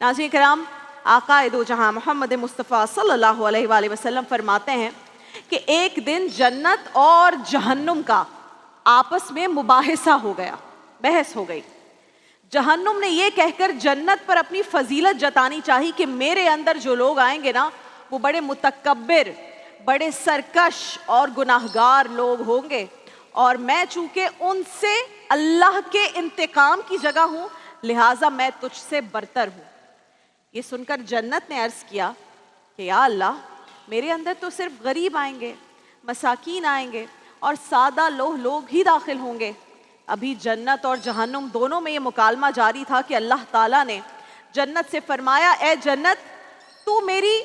ناظرین کرام، آقا دو جہاں محمد مصطفیٰ صلی اللہ علیہ وآلہ وسلم فرماتے ہیں کہ ایک دن جنت اور جہنم کا آپس میں مباحثہ ہو گیا، بحث ہو گئی۔ جہنم نے یہ کہہ کر جنت پر اپنی فضیلت جتانی چاہی کہ میرے اندر جو لوگ آئیں گے نا وہ بڑے متکبر، بڑے سرکش اور گناہگار لوگ ہوں گے، اور میں چونکہ ان سے اللہ کے انتقام کی جگہ ہوں لہٰذا میں تجھ سے برتر ہوں۔ یہ سن کر جنت نے عرض کیا کہ یا اللہ، میرے اندر تو صرف غریب آئیں گے، مساکین آئیں گے اور سادہ لوگ ہی داخل ہوں گے۔ ابھی جنت اور جہنم دونوں میں یہ مکالمہ جاری تھا کہ اللہ تعالیٰ نے جنت سے فرمایا، اے جنت تو میری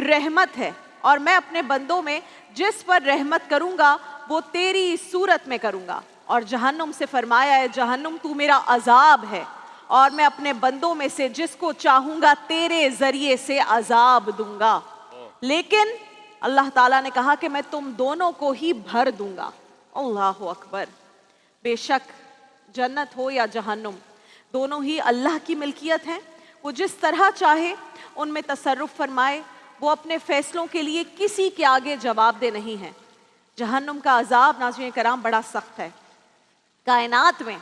رحمت ہے اور میں اپنے بندوں میں جس پر رحمت کروں گا وہ تیری صورت میں کروں گا، اور جہنم سے فرمایا، اے جہنم تو میرا عذاب ہے اور میں اپنے بندوں میں سے جس کو چاہوں گا تیرے ذریعے سے عذاب دوں گا، لیکن اللہ تعالیٰ نے کہا کہ میں تم دونوں کو ہی بھر دوں گا۔ اللہ اکبر! بے شک جنت ہو یا جہنم دونوں ہی اللہ کی ملکیت ہیں، وہ جس طرح چاہے ان میں تصرف فرمائے، وہ اپنے فیصلوں کے لیے کسی کے آگے جواب دہ نہیں ہے۔ جہنم کا عذاب ناظرین کرام بڑا سخت ہے۔ کائنات میں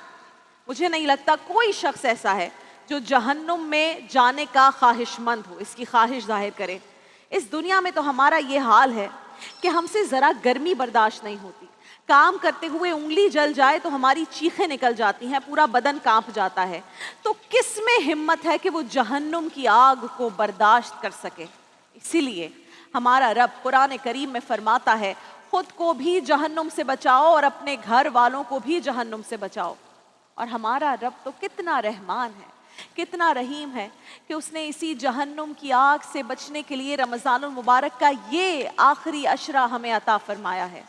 مجھے نہیں لگتا کوئی شخص ایسا ہے جو جہنم میں جانے کا خواہش مند ہو، اس کی خواہش ظاہر کرے۔ اس دنیا میں تو ہمارا یہ حال ہے کہ ہم سے ذرا گرمی برداشت نہیں ہوتی، کام کرتے ہوئے انگلی جل جائے تو ہماری چیخیں نکل جاتی ہیں، پورا بدن کانپ جاتا ہے، تو کس میں ہمت ہے کہ وہ جہنم کی آگ کو برداشت کر سکے؟ اسی لیے ہمارا رب قرآن کریم میں فرماتا ہے، خود کو بھی جہنم سے بچاؤ اور اپنے گھر والوں کو بھی جہنم سے بچاؤ۔ اور ہمارا رب تو کتنا رحمان ہے، کتنا رحیم ہے کہ اس نے اسی جہنم کی آگ سے بچنے کے لیے رمضان المبارک کا یہ آخری عشرہ ہمیں عطا فرمایا ہے۔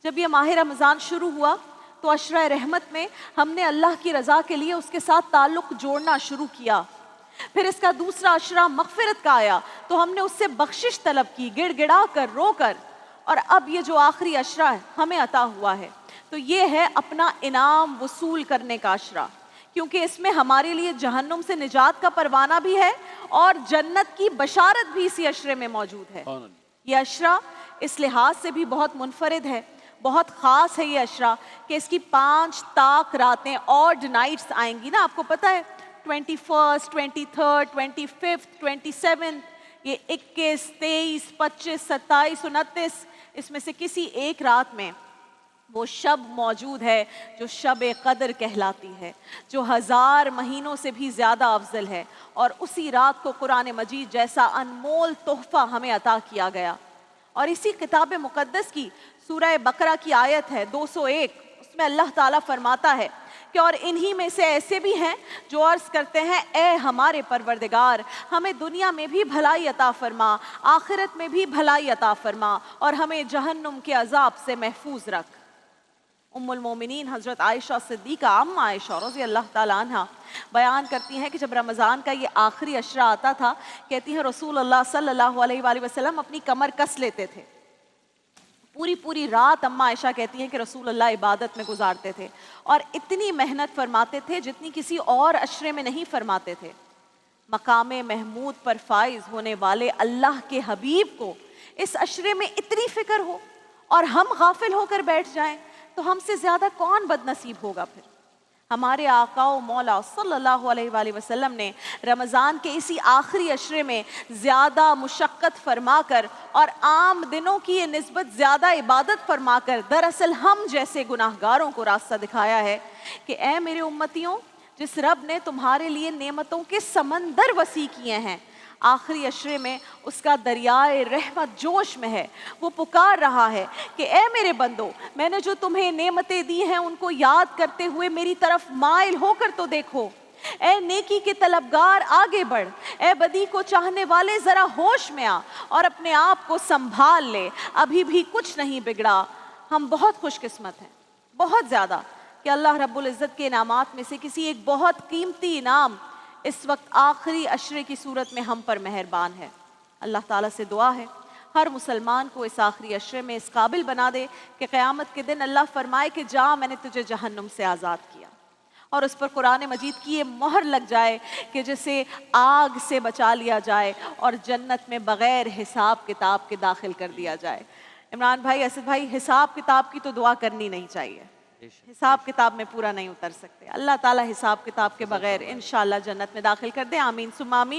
جب یہ ماہ رمضان شروع ہوا تو عشرہ رحمت میں ہم نے اللہ کی رضا کے لیے اس کے ساتھ تعلق جوڑنا شروع کیا۔ پھر اس کا دوسرا عشرہ مغفرت کا آیا تو ہم نے اس سے بخشش طلب کی، گڑ گڑا کر، رو کر، اور اب یہ جو آخری عشرہ ہے ہمیں عطا ہوا ہے تو یہ ہے اپنا انعام وصول کرنے کا عشرہ، کیونکہ اس میں ہمارے لیے جہنم سے نجات کا پروانہ بھی ہے اور جنت کی بشارت بھی اسی عشرے میں موجود ہے۔ یہ عشرہ اس لحاظ سے بھی بہت منفرد ہے، بہت خاص ہے یہ عشرہ کہ اس کی 5 طاق راتیں آڈ نائٹس آئیں گی نا، آپ کو پتہ ہے 21 23 25 27، یہ 21 23 25 27 29، اس میں سے کسی ایک رات میں وہ شب موجود ہے جو شب قدر کہلاتی ہے، جو 1000 مہینوں سے بھی زیادہ افضل ہے، اور اسی رات کو قرآن مجید جیسا انمول تحفہ ہمیں عطا کیا گیا۔ اور اسی کتاب مقدس کی سورہ بقرہ کی آیت ہے 201، اس میں اللہ تعالیٰ فرماتا ہے کہ اور انہی میں سے ایسے بھی ہیں جو عرض کرتے ہیں، اے ہمارے پروردگار ہمیں دنیا میں بھی بھلائی عطا فرما، آخرت میں بھی بھلائی عطا فرما، اور ہمیں جہنم کے عذاب سے محفوظ رکھ۔ ام المومنین حضرت عائشہ صدیقہ ام عائشہ رضی اللہ تعالیٰ عنہ بیان کرتی ہیں کہ جب رمضان کا یہ آخری عشرہ آتا تھا، کہتی ہیں رسول اللہ صلی اللہ علیہ وآلہ وسلم اپنی کمر کس لیتے تھے، پوری رات اما عائشہ کہتی ہیں کہ رسول اللہ عبادت میں گزارتے تھے اور اتنی محنت فرماتے تھے جتنی کسی اور عشرے میں نہیں فرماتے تھے۔ مقام محمود پر فائز ہونے والے اللہ کے حبیب کو اس عشرے میں اتنی فکر ہو اور ہم غافل ہو کر بیٹھ جائیں تو ہم سے زیادہ کون بد نصیب ہوگا؟ پھر ہمارے آقا و مولا صلی اللہ علیہ وآلہ وسلم نے رمضان کے اسی آخری عشرے میں زیادہ مشقت فرما کر اور عام دنوں کی نسبت زیادہ عبادت فرما کر دراصل ہم جیسے گناہگاروں کو راستہ دکھایا ہے کہ اے میرے امتیوں، جس رب نے تمہارے لیے نعمتوں کے سمندر وسیع کیے ہیں، آخری عشرے میں اس کا دریائے رحمت جوش میں ہے، وہ پکار رہا ہے کہ اے میرے بندو، میں نے جو تمہیں نعمتیں دی ہیں ان کو یاد کرتے ہوئے میری طرف مائل ہو کر تو دیکھو۔ اے نیکی کے طلبگار آگے بڑھ، اے بدی کو چاہنے والے ذرا ہوش میں آ اور اپنے آپ کو سنبھال لے، ابھی بھی کچھ نہیں بگڑا۔ ہم بہت خوش قسمت ہیں، بہت زیادہ، کہ اللہ رب العزت کے انعامات میں سے کسی ایک بہت قیمتی انعام اس وقت آخری عشرے کی صورت میں ہم پر مہربان ہے۔ اللہ تعالیٰ سے دعا ہے ہر مسلمان کو اس آخری عشرے میں اس قابل بنا دے کہ قیامت کے دن اللہ فرمائے کہ جا، میں نے تجھے جہنم سے آزاد کیا، اور اس پر قرآن مجید کی یہ مہر لگ جائے کہ جسے آگ سے بچا لیا جائے اور جنت میں بغیر حساب کتاب کے داخل کر دیا جائے۔ عمران بھائی، اسد بھائی، حساب کتاب کی تو دعا کرنی نہیں چاہیے، حساب کتاب میں پورا نہیں اتر سکتے۔ اللہ تعالیٰ حساب کتاب کے بغیر انشاءاللہ جنت میں داخل کر دے، آمین ثم آمین۔